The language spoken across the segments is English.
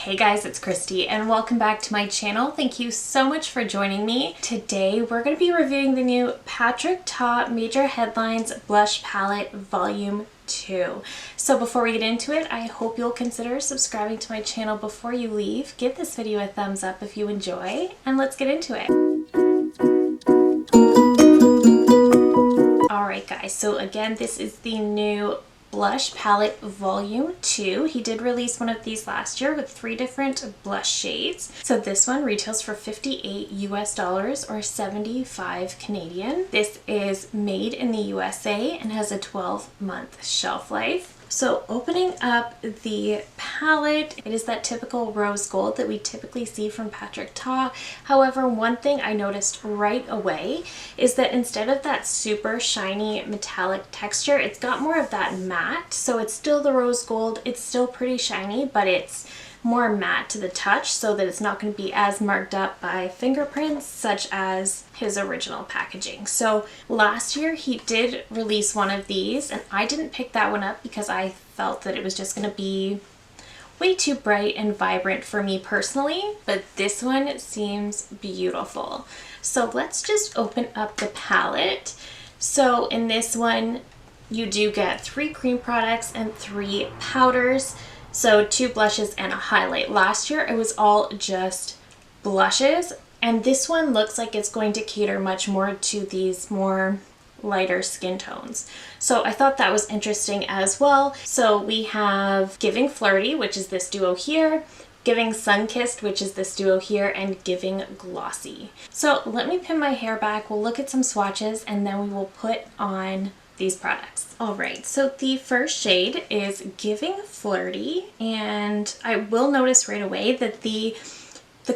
Hey guys, it's Christy and welcome back to my channel. Thank you so much for joining me. Today we're going to be reviewing the new Patrick Taupe Major Headlines Blush Palette Volume 2. So before we get into it, I hope you'll consider subscribing to my channel before you leave. Give this video a thumbs up if you enjoy, and let's get into it. Alright guys, so again, this is the new Blush Palette Volume 2. He did release one of these last year with 3 different blush shades. So this one retails for $58 US or 75 Canadian. This is made in the USA and has a 12-month shelf life. So opening up the palette, it is that typical rose gold that we typically see from Patrick Taupe. However, one thing I noticed right away is that instead of that super shiny metallic texture, it's got more of that matte. So it's still the rose gold, it's still pretty shiny, but it's more matte to the touch so that it's not going to be as marked up by fingerprints such as his original packaging. So last year he did release one of these and I didn't pick that one up because I felt that it was just going to be way too bright and vibrant for me personally, but this one seems beautiful. So let's just open up the palette. So in this one you do get 3 cream products and 3 powders. So 2 blushes and a highlight. Last year it was all just blushes, and this one looks like it's going to cater much more to these more lighter skin tones. So I thought that was interesting as well. So we have Giving Flirty, which is this duo here, Giving Sunkissed, which is this duo here, and Giving Glossy. So let me pin my hair back, we'll look at some swatches, and then we will put on these products. Alright, so the first shade is Giving Flirty, and I will notice right away that the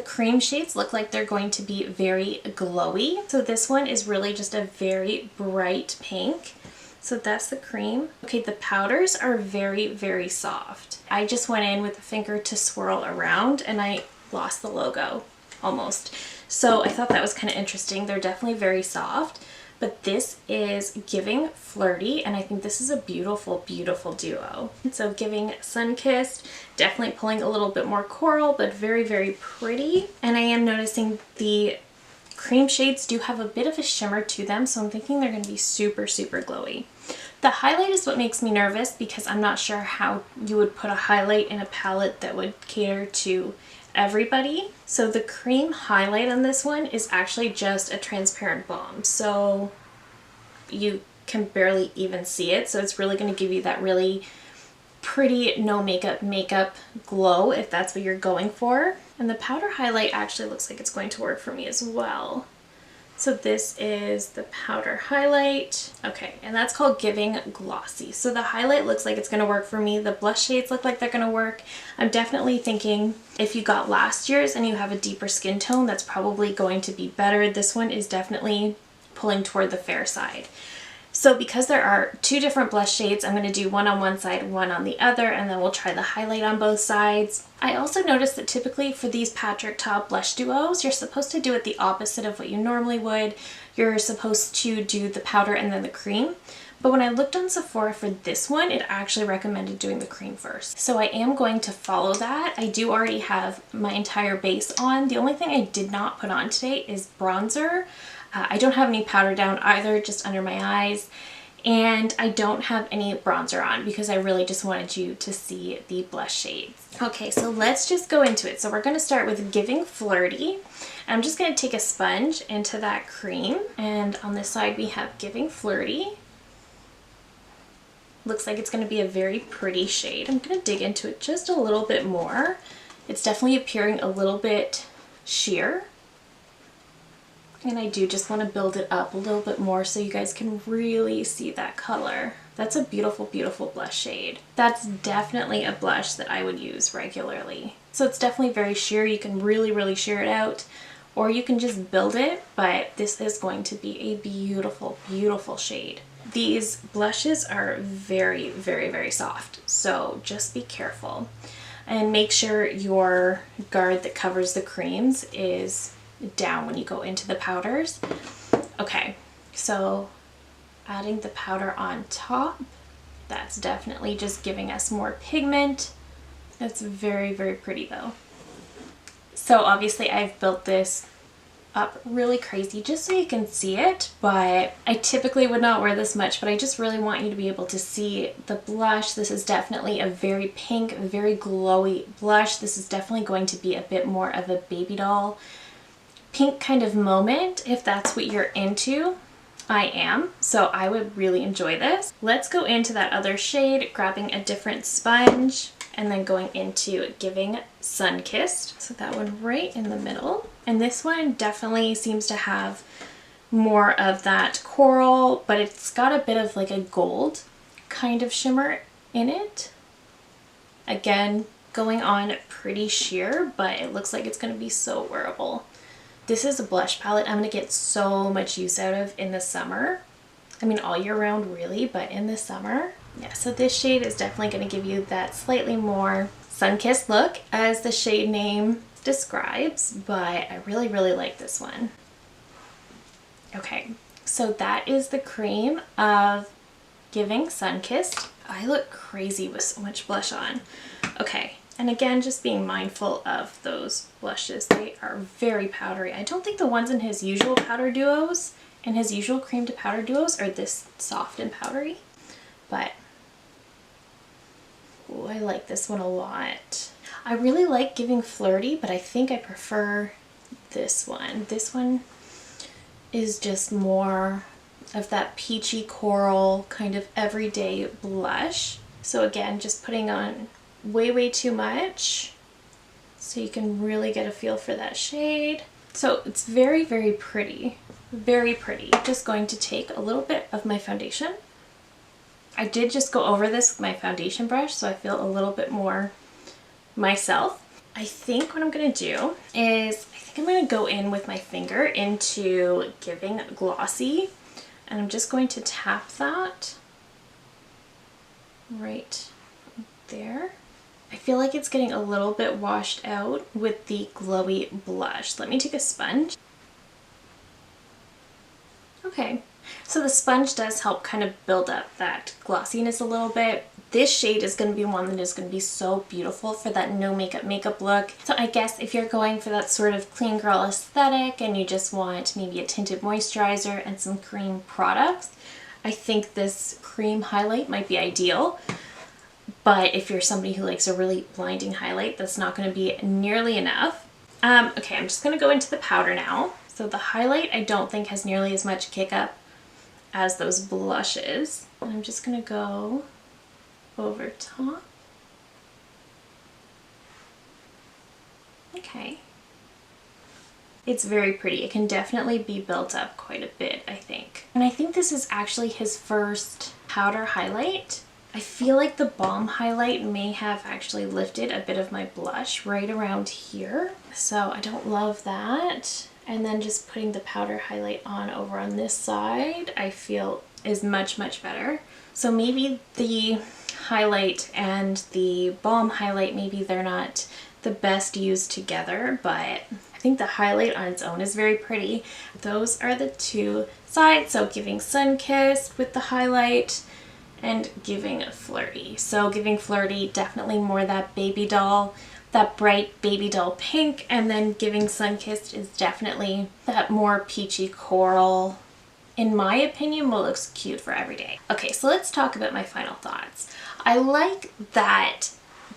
cream shades look like they're going to be very glowy. So this one is really just a very bright pink. So that's the cream. Okay, the powders are very, very soft. I just went in with a finger to swirl around and I lost the logo almost. So I thought that was kind of interesting. They're definitely very soft. But this is Giving Flirty, and I think this is a beautiful, beautiful duo. So Giving Sunkissed, definitely pulling a little bit more coral, but very, very pretty. And I am noticing the cream shades do have a bit of a shimmer to them, so I'm thinking they're going to be super, super glowy. The highlight is what makes me nervous because I'm not sure how you would put a highlight in a palette that would cater to everybody. So the cream highlight on this one is actually just a transparent balm, so you can barely even see it. So it's really going to give you that really pretty no makeup glow if that's what you're going for. And the powder highlight actually looks like it's going to work for me as well. So this is the powder highlight. Okay, and that's called Giving Glossy. So the highlight looks like it's going to work for me. The blush shades look like they're going to work. I'm definitely thinking if you got last year's and you have a deeper skin tone, that's probably going to be better. This one is definitely pulling toward the fair side. So because there are 2 different blush shades, I'm going to do one on one side, one on the other, and then we'll try the highlight on both sides. I also noticed that typically for these Patrick Taupe blush duos, you're supposed to do it the opposite of what you normally would. You're supposed to do the powder and then the cream. But when I looked on Sephora for this one, it actually recommended doing the cream first. So I am going to follow that. I do already have my entire base on. The only thing I did not put on today is bronzer. I don't have any powder down either, just under my eyes, and I don't have any bronzer on because I really just wanted you to see the blush shades. Okay, so let's just go into it. So we're going to start with Giving Flirty. I'm just going to take a sponge into that cream, and on this side we have Giving Flirty. Looks like it's going to be a very pretty shade. I'm going to dig into it just a little bit more. It's definitely appearing a little bit sheer. And I do just want to build it up a little bit more so you guys can really see that color. That's a beautiful, beautiful blush shade. That's definitely a blush that I would use regularly. So it's definitely very sheer. You can really, really sheer it out, or you can just build it, but this is going to be a beautiful, beautiful shade. These blushes are very, very, very soft, so just be careful. And make sure your guard that covers the creams is down when you go into the powders. Okay, so adding the powder on top, that's definitely just giving us more pigment. It's very, very pretty though. So obviously I've built this up really crazy just so you can see it, but I typically would not wear this much, but I just really want you to be able to see the blush. This is definitely a very pink, very glowy blush. This is definitely going to be a bit more of a baby doll pink kind of moment if that's what you're into. I am, so I would really enjoy this. Let's go into that other shade, grabbing a different sponge and then going into Giving Sun-Kissed. So that one right in the middle. And this one definitely seems to have more of that coral, but it's got a bit of like a gold kind of shimmer in it. Again, going on pretty sheer, but it looks like it's going to be so wearable. This is a blush palette I'm going to get so much use out of in the summer. I mean all year round really, but in the summer. Yeah, so this shade is definitely going to give you that slightly more sun-kissed look as the shade name describes, but I really, really like this one. Okay, so that is the cream of Giving Sun-Kissed. I look crazy with so much blush on. Okay, and again, just being mindful of those blushes. They are very powdery. I don't think the ones in his usual powder duos and his usual cream to powder duos are this soft and powdery, but ooh, I like this one a lot. I really like Giving Flirty, but I think I prefer this one. This one is just more of that peachy coral kind of everyday blush. So again, just putting on way, way too much so you can really get a feel for that shade. So it's very, very pretty. Very pretty. Just going to take a little bit of my foundation. I did just go over this with my foundation brush, so I feel a little bit more myself. I think what I'm going to do is, I think I'm going to go in with my finger into Giving Glossy, and I'm just going to tap that right there. I feel like it's getting a little bit washed out with the glowy blush. Let me take a sponge. Okay, so the sponge does help kind of build up that glossiness a little bit. This shade is going to be one that is going to be so beautiful for that no makeup look. So I guess if you're going for that sort of clean girl aesthetic and you just want maybe a tinted moisturizer and some cream products, I think this cream highlight might be ideal. But if you're somebody who likes a really blinding highlight, that's not going to be nearly enough. Okay, I'm just going to go into the powder now. So the highlight I don't think has nearly as much kick up as those blushes. And I'm just going to go over top. Okay. It's very pretty. It can definitely be built up quite a bit, I think. And I think this is actually his first powder highlight. I feel like the balm highlight may have actually lifted a bit of my blush right around here. So I don't love that. And then just putting the powder highlight on over on this side, I feel is much, much better. So maybe the highlight and the balm highlight, maybe they're not the best used together, but I think the highlight on its own is very pretty. Those are the two sides. So Giving Sun-Kissed with the highlight and Giving Flirty. So Giving Flirty, definitely more that baby doll, that bright baby doll pink, and then Giving Sun-Kissed is definitely that more peachy coral. In my opinion, what looks cute for every day. Okay, so let's talk about my final thoughts. I like that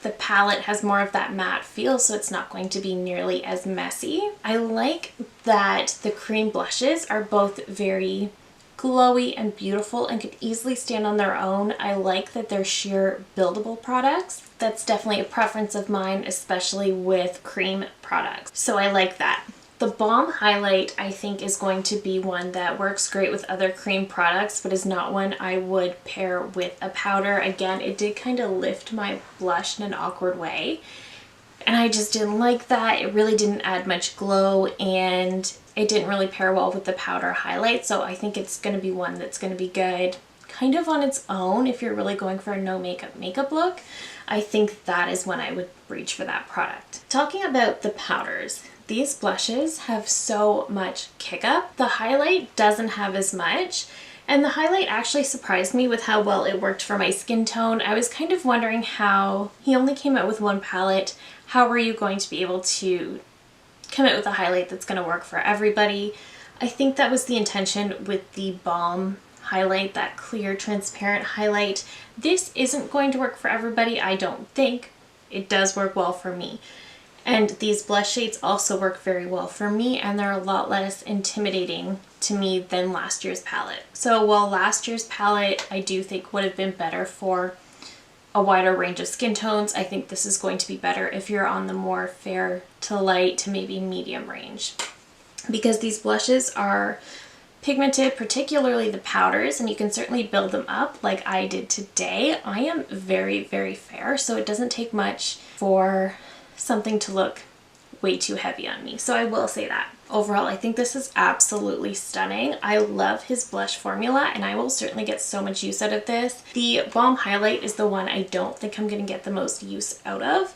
the palette has more of that matte feel, so it's not going to be nearly as messy. I like that the cream blushes are both very glowy and beautiful and could easily stand on their own. I like that they're sheer buildable products. That's definitely a preference of mine, especially with cream products. So I like that. The balm highlight, I think, is going to be one that works great with other cream products, but is not one I would pair with a powder. Again, it did kind of lift my blush in an awkward way, and I just didn't like that. It really didn't add much glow, and it didn't really pair well with the powder highlight, so I think it's going to be one that's going to be good kind of on its own if you're really going for a no makeup look. I think that is when I would reach for that product. Talking about the powders, these blushes have so much kick up. The highlight doesn't have as much, And the highlight actually surprised me with how well it worked for my skin tone. I was kind of wondering how he only came out with one palette. How are you going to be able to come out with a highlight that's going to work for everybody? I think that was the intention with the Balm highlight, that clear transparent highlight. This isn't going to work for everybody, I don't think. It does work well for me. And these blush shades also work very well for me, and they're a lot less intimidating to me than last year's palette. So while last year's palette I do think would have been better for a wider range of skin tones, I think this is going to be better if you're on the more fair to light to maybe medium range. Because these blushes are pigmented, particularly the powders, and you can certainly build them up like I did today. I am very, very fair, so it doesn't take much for something to look way too heavy on me. So I will say that. Overall, I think this is absolutely stunning. I love his blush formula, and I will certainly get so much use out of this. The Balm highlight is the one I don't think I'm going to get the most use out of,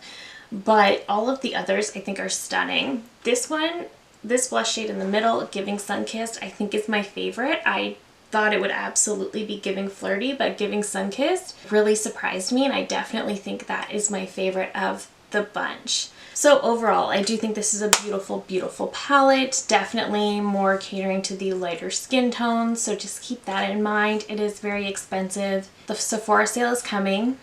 but all of the others I think are stunning. This one, this blush shade in the middle, Giving Sunkissed, I think is my favorite. I thought it would absolutely be Giving Flirty, but Giving Sunkissed really surprised me, and I definitely think that is my favorite of the bunch. So overall, I do think this is a beautiful, beautiful palette. Definitely more catering to the lighter skin tones, so just keep that in mind. It is very expensive. The Sephora sale is coming.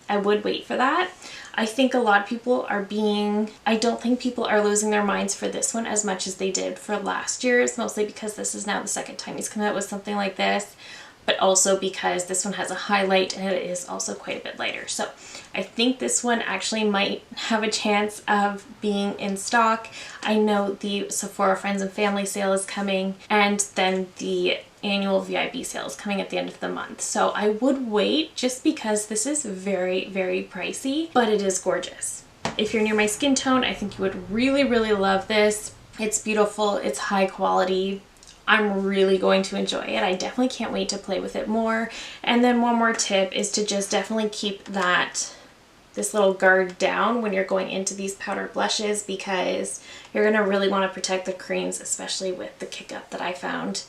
I would wait for that. I think a lot of people are I don't think people are losing their minds for this one as much as they did for last year's, mostly because this is now the second time he's come out with something like this, but also because this one has a highlight and it is also quite a bit lighter. So I think this one actually might have a chance of being in stock. I know the Sephora Friends and Family sale is coming, and then the annual VIB sale is coming at the end of the month. So I would wait just because this is very, very pricey, but it is gorgeous. If you're near my skin tone, I think you would really, really love this. It's beautiful, it's high quality. I'm really going to enjoy it. I definitely can't wait to play with it more. And then one more tip is to just definitely keep this little guard down when you're going into these powder blushes, because you're going to really want to protect the creams, especially with the kick up that I found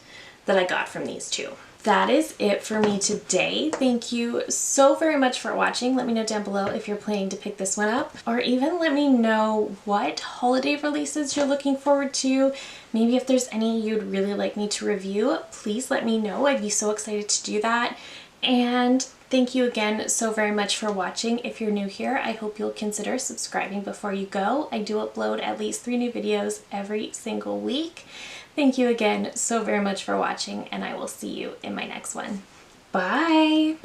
that I got from these two. That is it for me today. Thank you so very much for watching. Let me know down below if you're planning to pick this one up, or even let me know what holiday releases you're looking forward to. Maybe if there's any you'd really like me to review, please let me know. I'd be so excited to do that. And thank you again so very much for watching. If you're new here, I hope you'll consider subscribing before you go. I do upload at least 3 new videos every single week. Thank you again so very much for watching, and I will see you in my next one. Bye!